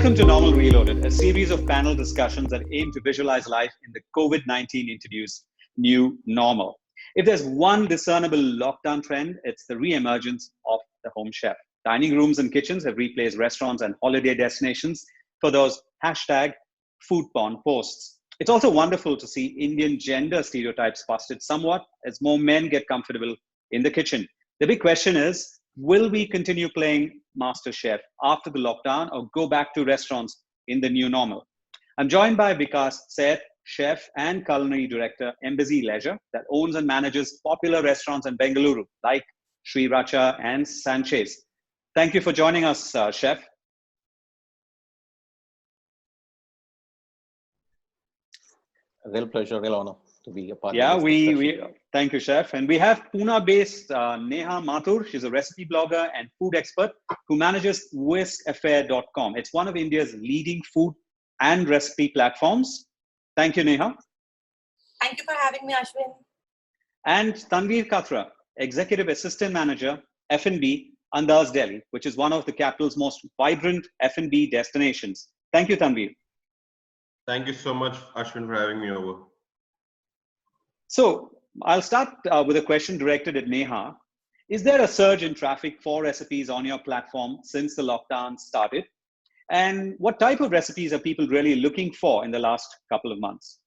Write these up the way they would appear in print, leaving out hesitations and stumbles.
Welcome to Normal Reloaded, a series of panel discussions that aim to visualize life in the COVID-19 introduced new normal. If there's one discernible lockdown trend, it's the re-emergence of the home chef. Dining rooms and kitchens have replaced restaurants and holiday destinations for those hashtag food porn posts. It's also wonderful to see Indian gender stereotypes busted somewhat as more men get comfortable in the kitchen. The big question is, will we continue playing Master Chef after the lockdown or go back to restaurants in the new normal? I'm joined by Vikas Seth, chef and culinary director, Embassy Leisure, that owns and manages popular restaurants in Bengaluru like Sri Racha and Sanchez. Thank you for joining us, Chef. A real pleasure, real honor to be a part Yeah, of this discussion. thank you, Chef. And we have Pune-based Neha Mathur. She's a recipe blogger and food expert who manages whiskaffair.com. It's one of India's leading food and recipe platforms. Thank you, Neha. Thank you for having me, Ashwin. And Tanveer Katra, executive assistant manager, F&B, Andaz Delhi, which is one of the capital's most vibrant F&B destinations. Thank you, Tanveer. Thank you so much, Ashwin, for having me over. So I'll start with a question directed at Neha. Is there a surge in traffic for recipes on your platform since the lockdown started? And what type of recipes are people really looking for in the last couple of months?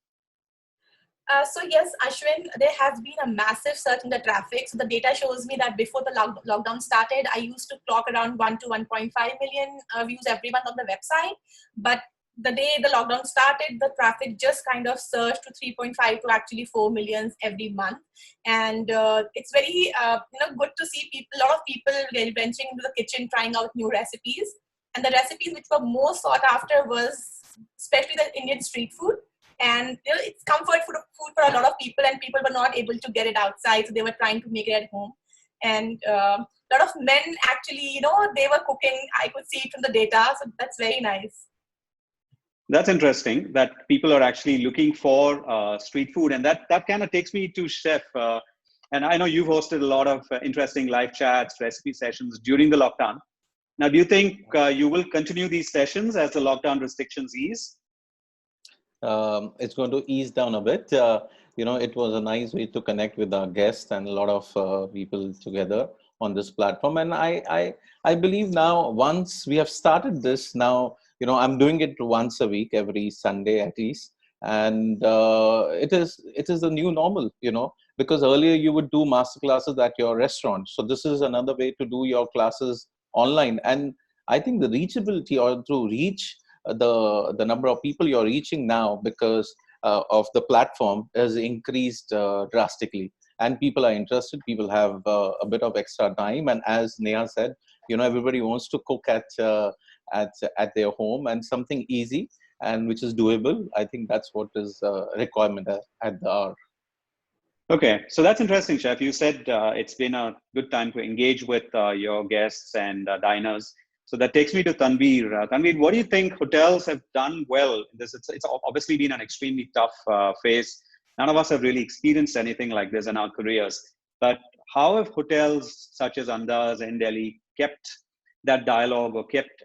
So yes, Ashwin, there has been a massive surge in the traffic. So the data shows me that before the lockdown started, I used to clock around 1 to 1.5 million views every month on the website. But the day the lockdown started, the traffic just kind of surged to 3.5 to actually 4 million every month. And it's very good to see a lot of people venturing into the kitchen, trying out new recipes. And the recipes which were most sought after was especially the Indian street food. And it's comfort food for a lot of people, and people were not able to get it outside, so they were trying to make it at home. And a lot of men actually, they were cooking. I could see it from the data, so that's very nice. That's interesting that people are actually looking for street food. And that kind of takes me to Chef. And I know you've hosted a lot of interesting live chats, recipe sessions during the lockdown. Now, do you think you will continue these sessions as the lockdown restrictions ease? It's going to ease down a bit. It was a nice way to connect with our guests and a lot of people together on this platform. And I believe now, once we have started this now, I'm doing it once a week, every Sunday at least. And it is the new normal, because earlier you would do master classes at your restaurant. So this is another way to do your classes online. And I think the reachability or to reach the number of people you're reaching now because of the platform has increased drastically. And people are interested. People have a bit of extra time. And as Neha said, everybody wants to cook at their home, and something easy and which is doable. I think that's what is requirement at the hour. Okay, so that's interesting, Chef. You said it's been a good time to engage with your guests and diners. So that takes me to Tanveer. Tanveer, what do you think hotels have done well in this? It's obviously been an extremely tough phase. None of us have really experienced anything like this in our careers. But how have hotels such as Andaz and Delhi kept that dialogue or kept,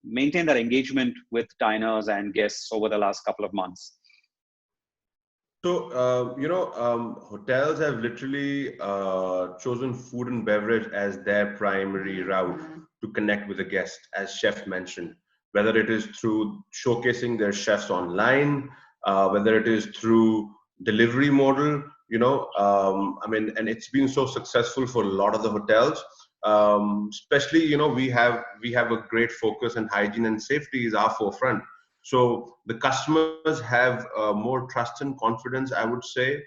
maintained that engagement with diners and guests over the last couple of months? So, hotels have literally chosen food and beverage as their primary route to connect with the guest, as Chef mentioned, whether it is through showcasing their chefs online, whether it is through delivery model, and it's been so successful for a lot of the hotels. Especially, we have a great focus, and hygiene and safety is our forefront. So the customers have more trust and confidence, I would say,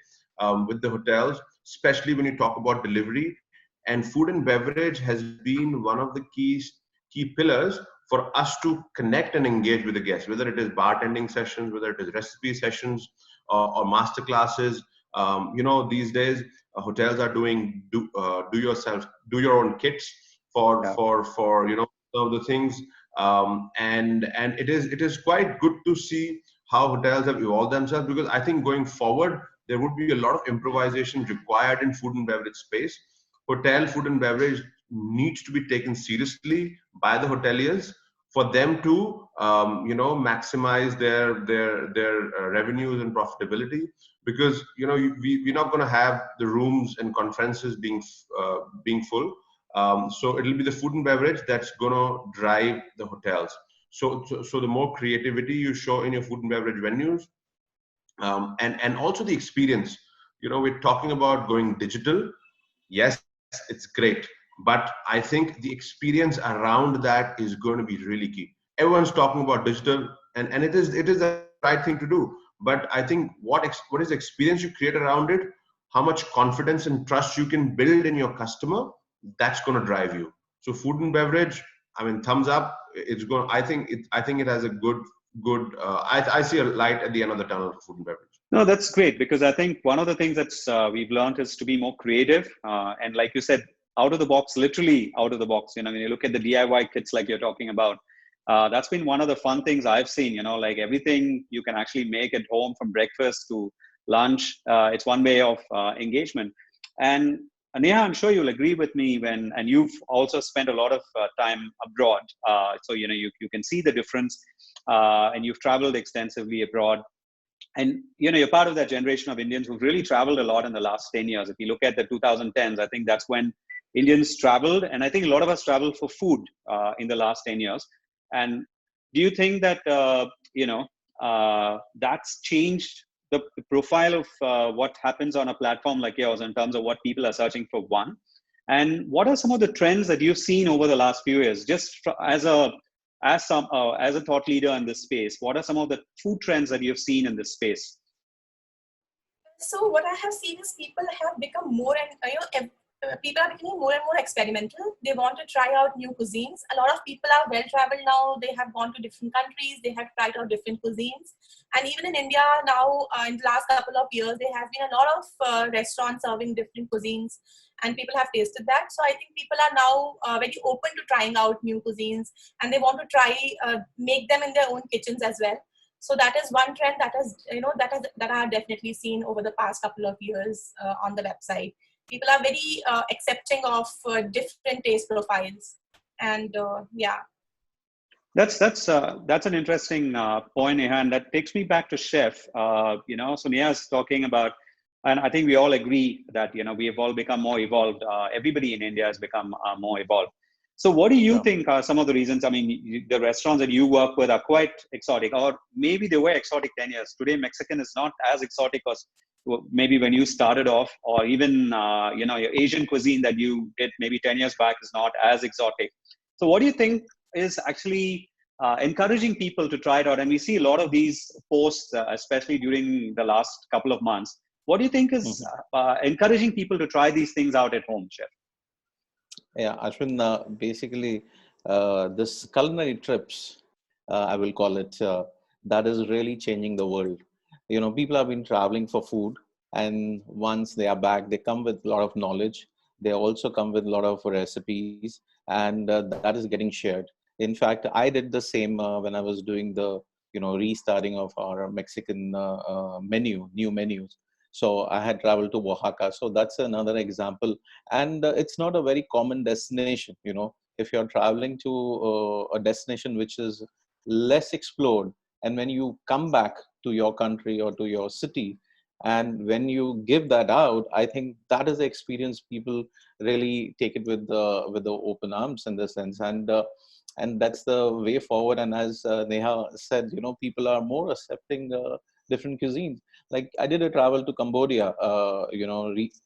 with the hotels, especially when you talk about delivery. And food and beverage has been one of the key pillars for us to connect and engage with the guests, whether it is bartending sessions, whether it is recipe sessions or master classes. These days hotels are doing do your own kits for some of the things. And it is quite good to see how hotels have evolved themselves, because I think going forward there would be a lot of improvisation required in food and beverage space. Hotel food and beverage needs to be taken seriously by the hoteliers for them to maximize their revenues and profitability, because we're not going to have the rooms and conferences being full. So it'll be the food and beverage that's going to drive the hotels. So the more creativity you show in your food and beverage venues, and also the experience. We're talking about going digital. Yes, it's great, but I think the experience around that is going to be really key. Everyone's talking about digital, and it is the right thing to do. But I think what is the experience you create around it, how much confidence and trust you can build in your customer, that's going to drive you. So food and beverage, I mean, thumbs up. It's going. I think it has a good. I see a light at the end of the tunnel for food and beverage. No, that's great, because I think one of the things that's we've learned is to be more creative, and like you said, out of the box, literally out of the box. When you look at the DIY kits like you're talking about, that's been one of the fun things I've seen. Like everything you can actually make at home, from breakfast to lunch. It's one way of engagement. And Neha, I'm sure you'll agree with me and you've also spent a lot of time abroad. So you can see the difference, and you've traveled extensively abroad. And you're part of that generation of Indians who've really traveled a lot in the last 10 years. If you look at the 2010s, I think that's when Indians traveled, and I think a lot of us traveled for food in the last 10 years. And do you think that that's changed the profile of what happens on a platform like yours in terms of what people are searching for? One, and what are some of the trends that you've seen over the last few years, just as a thought leader in this space? What are some of the food trends that you've seen in this space? So what I have seen is people have become more and people are becoming more and more experimental. They want to try out new cuisines. A lot of people are well traveled now. They have gone to different countries. They have tried out different cuisines. And even in India now, in the last couple of years, there has been a lot of restaurants serving different cuisines, and people have tasted that. So I think people are now very open to trying out new cuisines, and they want to try make them in their own kitchens as well. So that is one trend that I have definitely seen over the past couple of years on the website. People are very accepting of different taste profiles, and yeah. That's an interesting point, Neha, and that takes me back to chef. So Neha's talking about, and I think we all agree that we have all become more evolved. Everybody in India has become more evolved. So what do you think are some of the reasons? I mean, the restaurants that you work with are quite exotic, or maybe they were exotic 10 years. Today, Mexican is not as exotic as maybe when you started off, or even your Asian cuisine that you did maybe 10 years back is not as exotic. So what do you think is actually encouraging people to try it out? And we see a lot of these posts, especially during the last couple of months. What do you think is encouraging people to try these things out at home, Chef? Yeah, Ashwin, basically, this culinary trips, I will call it, that is really changing the world. People have been traveling for food, and once they are back, they come with a lot of knowledge. They also come with a lot of recipes, and that is getting shared. In fact, I did the same when I was doing the restarting of our Mexican new menus. So I had traveled to Oaxaca. So that's another example. And it's not a very common destination. If you're traveling to a destination which is less explored, and when you come back to your country or to your city, and when you give that out, I think that is the experience people really take it with the open arms in the sense. And that's the way forward. And as Neha said, people are more accepting different cuisines. Like I did a travel to Cambodia,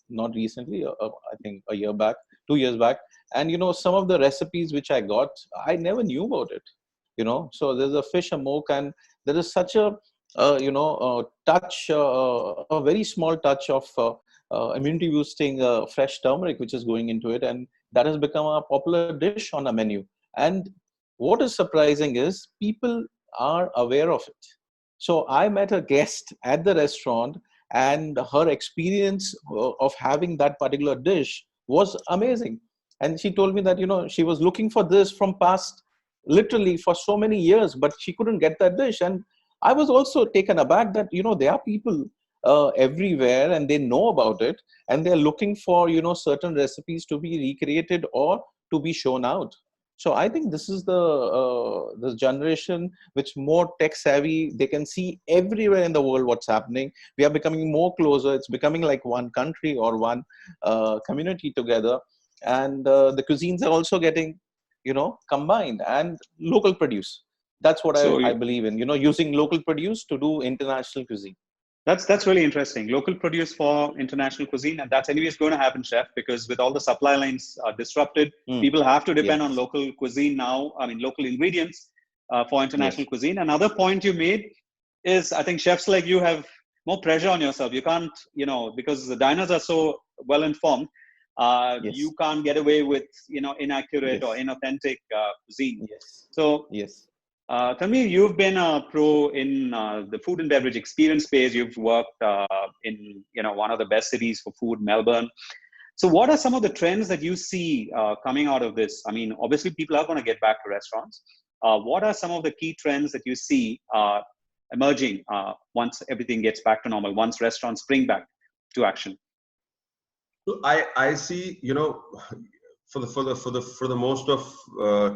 not recently, I think a year back, 2 years back. And, some of the recipes which I got, I never knew about it, So there's a fish amoke, and there is such a, touch, a very small touch of immunity boosting fresh turmeric, which is going into it. And that has become a popular dish on a menu. And what is surprising is people are aware of it. So I met a guest at the restaurant, and her experience of having that particular dish was amazing. And she told me that, she was looking for this from past, literally for so many years, but she couldn't get that dish. And I was also taken aback that, there are people everywhere, and they know about it, and they're looking for, certain recipes to be recreated or to be shown out. So I think this is the generation which more tech savvy. They can see everywhere in the world what's happening. We are becoming more closer. It's becoming like one country or one community together, and the cuisines are also getting, combined, and local produce. That's what So I believe in. Using local produce to do international cuisine. that's really interesting. Local produce for international cuisine, and that's anyways going to happen, chef, because with all the supply lines disrupted, people have to Yes. depend on local cuisine now. I mean, local ingredients for international Yes. cuisine. Another point you made is, I think chefs like you have more pressure on yourself. You can't, because the diners are so well informed, Yes. you can't get away with, inaccurate or Yes. inauthentic cuisine. Yes. So Yes. Tanvir, you've been a pro in the food and beverage experience space. You've worked in one of the best cities for food, Melbourne. So, what are some of the trends that you see coming out of this? I mean, obviously, people are going to get back to restaurants. What are some of the key trends that you see emerging once everything gets back to normal? Once restaurants spring back to action? So I see, for the most of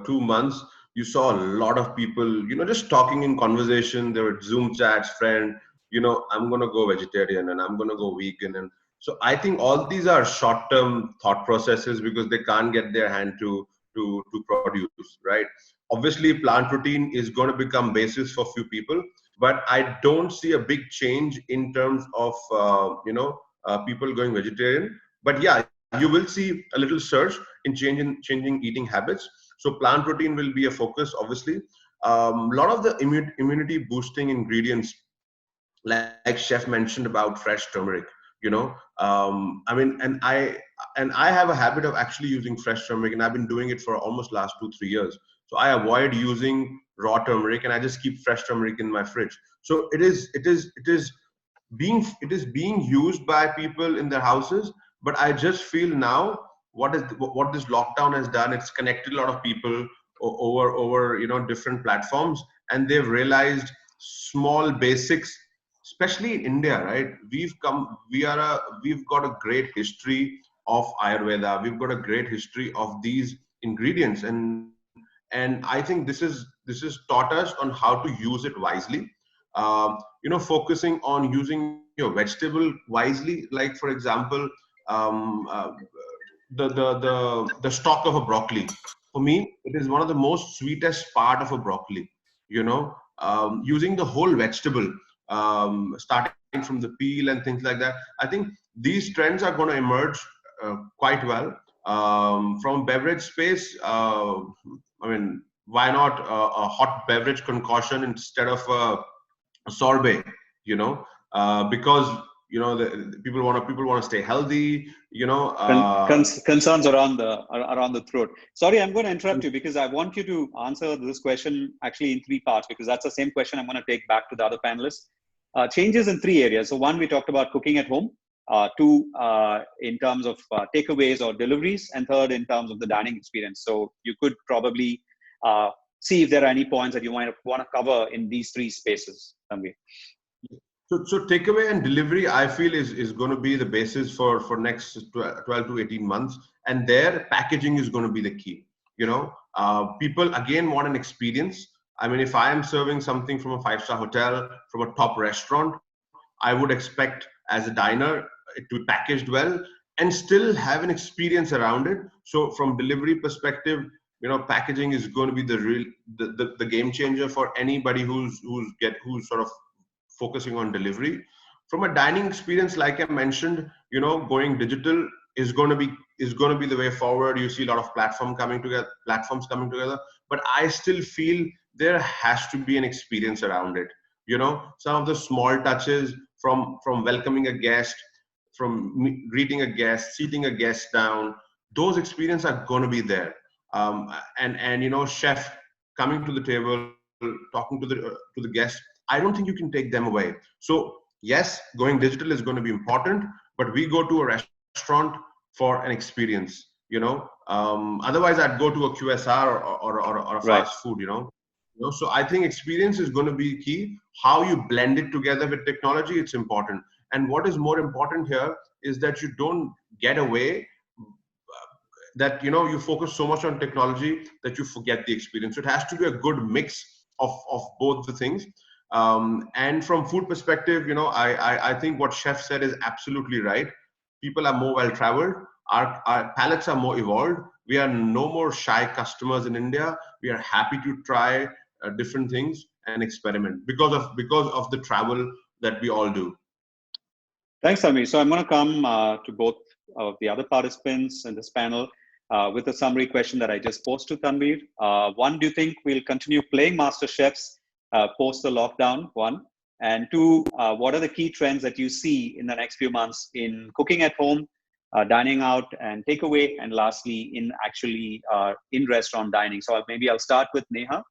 2 months, you saw a lot of people, just talking in conversation. There were Zoom chats, friend, I'm gonna go vegetarian and I'm gonna go vegan, and so I think all these are short-term thought processes because they can't get their hand to produce, right? Obviously, plant protein is going to become basis for few people, but I don't see a big change in terms of people going vegetarian. But yeah, you will see a little surge in changing eating habits. So plant protein will be a focus, obviously. A lot of the immunity boosting ingredients, like chef mentioned about fresh turmeric, I mean, and I have a habit of actually using fresh turmeric, and I've been doing it for almost last 2-3 years. So I avoid using raw turmeric, and I just keep fresh turmeric in my fridge. So it is being used by people in their houses. But I just feel now what this lockdown has done, it's connected a lot of people over different platforms, and they've realized small basics, especially in India, right? We've got a great history of Ayurveda. We've got a great history of these ingredients, and I think this is taught us on how to use it wisely. Focusing on using your vegetable wisely. Like for example, the stalk of a broccoli. For me, it is one of the most sweetest part of a broccoli. Using the whole vegetable, starting from the peel and things like that. I think these trends are going to emerge quite well. From beverage space, I mean, why not a hot beverage concoction instead of sorbet, because the people want to stay healthy, Concerns around the throat. Sorry, I'm going to interrupt you because I want you to answer this question actually in 3 parts, because that's the same question I'm going to take back to the other panelists. Changes in 3 areas. So one, we talked about cooking at home. 2, in terms of takeaways or deliveries, and 3rd, in terms of the dining experience. So you could probably see if there are any points that you might want to cover in these 3 spaces, Tanvir. So takeaway and delivery, I feel is going to be the basis for next 12 to 18 months, and their packaging is going to be the key. People again want an experience. I mean, if I am serving something from a 5-star hotel, from a top restaurant, I would expect as a diner it to be packaged well and still have an experience around it. So from delivery perspective, packaging is going to be the game changer for anybody who's sort of focusing on delivery. From a dining experience, like I mentioned, going digital is going to be the way forward. You see a lot of platforms coming together, but I still feel there has to be an experience around it. Some of the small touches, from welcoming a guest, from greeting a guest, seating a guest down, those experiences are going to be there. And chef coming to the table, talking to the guest, I don't think you can take them away. So yes, going digital is going to be important, but we go to a restaurant for an experience. Otherwise I'd go to a QSR or a fast food. So I think experience is going to be key. How you blend it together with technology, it's important. And what is more important here is that you don't get away. that, you know, you focus so much on technology that you forget the experience. So it has to be a good mix of both the things. And from food perspective, you know, I think what Chef said is absolutely right. People are more well traveled. Our palates are more evolved. We are no more shy customers in India. We are happy to try different things and experiment because of the travel that we all do. Thanks, Tanvir. So I'm going to come to both of the other participants in this panel with a summary question that I just posed to Tanvir. One, do you think we'll continue playing Master Chefs post the lockdown? One. And two, what are the key trends that you see in the next few months in cooking at home, dining out and takeaway, and lastly, in actually in-restaurant dining? So maybe I'll start with Neha.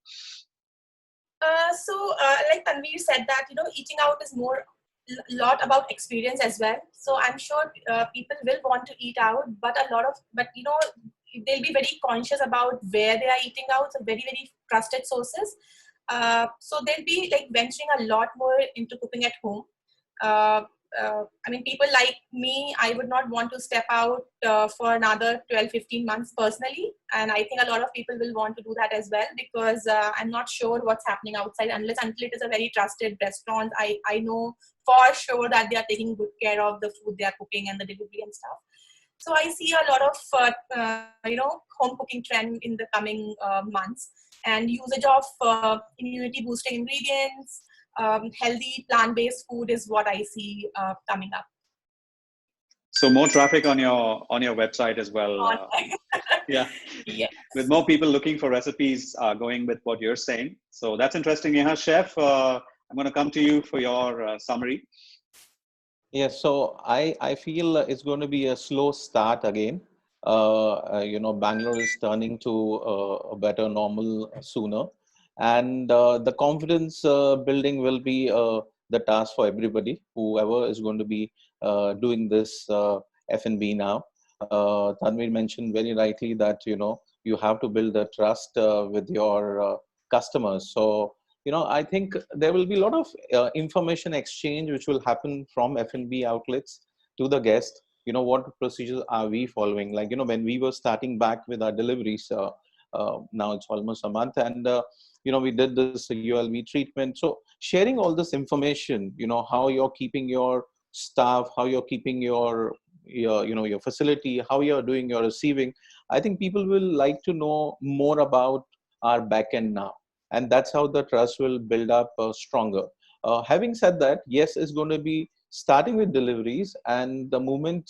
Like Tanvir said that, you know, eating out is lot about experience as well. So I'm sure people will want to eat out, but you know, they'll be very conscious about where they are eating out. So very, very trusted sources. So they'll be like venturing a lot more into cooking at home. I mean, people like me, I would not want to step out for another 12-15 months personally. And I think a lot of people will want to do that as well, because I'm not sure what's happening outside until it is a very trusted restaurant. I know for sure that they are taking good care of the food they are cooking and the delivery and stuff. So I see a lot of, you know, home cooking trend in the coming months, and usage of immunity boosting ingredients, healthy plant-based food is what I see coming up. So more traffic on your website as well. Yeah. Yes. With more people looking for recipes, going with what you're saying. So that's interesting. Neha, Chef, I'm going to come to you for your summary. Yes, so I feel it's going to be a slow start again. You know, Bangalore is turning to a better normal sooner, and the confidence building will be the task for everybody, whoever is going to be doing this F&B now. Tanvir mentioned very rightly that, you know, you have to build the trust with your customers. So, you know, I think there will be a lot of information exchange which will happen from F&B outlets to the guest. You know, what procedures are we following? Like, you know, when we were starting back with our deliveries, now it's almost a month, and you know, we did this ULV treatment. So sharing all this information, you know, how you're keeping your staff, how you're keeping your you know, your facility, how you're doing your receiving. I think people will like to know more about our back end now, and that's how the trust will build up stronger. Having said that, yes, it's going to be starting with deliveries, and the moment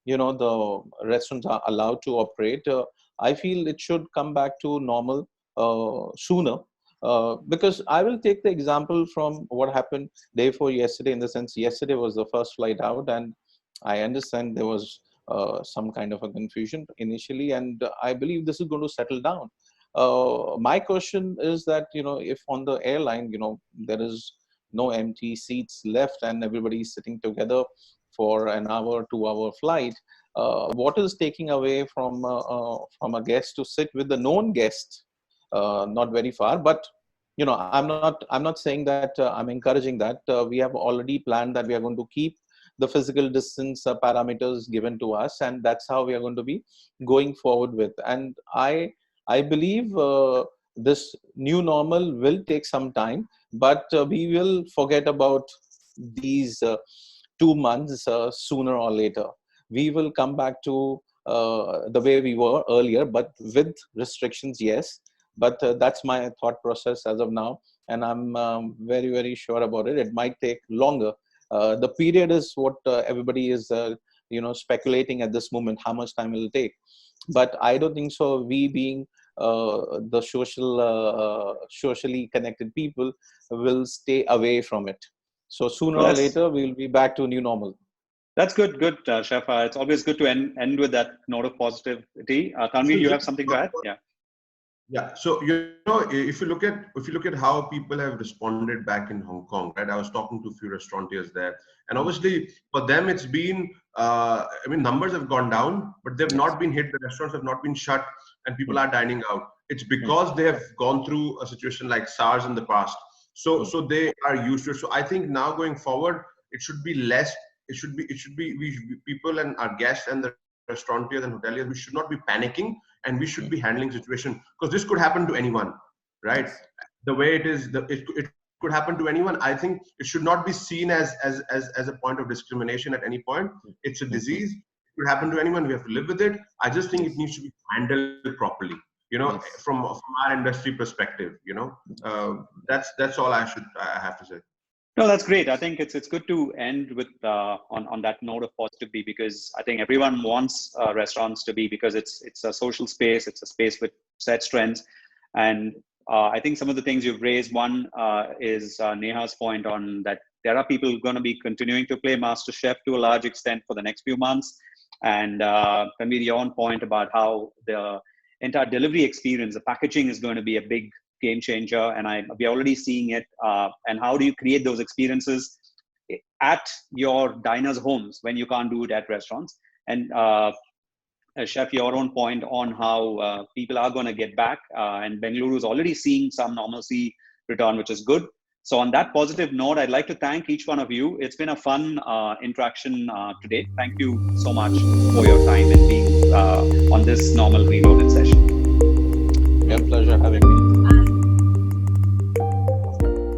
you know, the restaurants are allowed to operate, I feel it should come back to normal sooner. Because I will take the example from what happened day before yesterday, in the sense yesterday was the first flight out, and I understand there was some kind of a confusion initially, and I believe this is going to settle down. My question is that, you know, if on the airline, you know, there is no empty seats left and everybody is sitting together for an hour, 2-hour flight, what is taking away from a guest to sit with the known guest, not very far? But you know, I'm not saying that I'm encouraging that. We have already planned that we are going to keep the physical distance parameters given to us, and that's how we are going to be going forward with. And I believe this new normal will take some time, but we will forget about these 2 months sooner or later. We will come back to the way we were earlier, but with restrictions, yes. But that's my thought process as of now, and I'm very, very sure about it. It might take longer. The period is what everybody is, you know, speculating at this moment, how much time it will take. But I don't think so. We being the socially connected people will stay away from it. So sooner or later, we'll be back to new normal. That's good, Chef. It's always good to end with that note of positivity. Tanvir, you have something to add? Yeah. Yeah. So, you know, if you look at how people have responded back in Hong Kong, right? I was talking to a few restaurateurs there, and obviously for them it's been, I mean, numbers have gone down, but they've not been hit. The restaurants have not been shut, and people are dining out. It's because they have gone through a situation like SARS in the past. So they are used to it. So I think now going forward, it should be less. It should be people and our guests and the restaurateurs and hoteliers, we should not be panicking, and we should be handling situation, because this could happen to anyone, right? The way it is, it could happen to anyone. I think it should not be seen as a point of discrimination at any point. It's a disease. It could happen to anyone. We have to live with it. I just think it needs to be handled properly, from our industry perspective. That's all I have to say. No, that's great. I think it's good to end with on that note of positivity, because I think everyone wants restaurants to be, because it's a social space, it's a space with set trends, and I think some of the things you've raised. One is Neha's point on that there are people going to be continuing to play MasterChef to a large extent for the next few months, and Tanveer, your own point about how the entire delivery experience, the packaging is going to be a big game changer, and we're already seeing it. And how do you create those experiences at your diners' homes when you can't do it at restaurants? And Chef, your own point on how people are going to get back, and Bengaluru is already seeing some normalcy return, which is good. So on that positive note, I'd like to thank each one of you. It's been a fun interaction today. Thank you so much for your time and being on this Normal Reloaded session.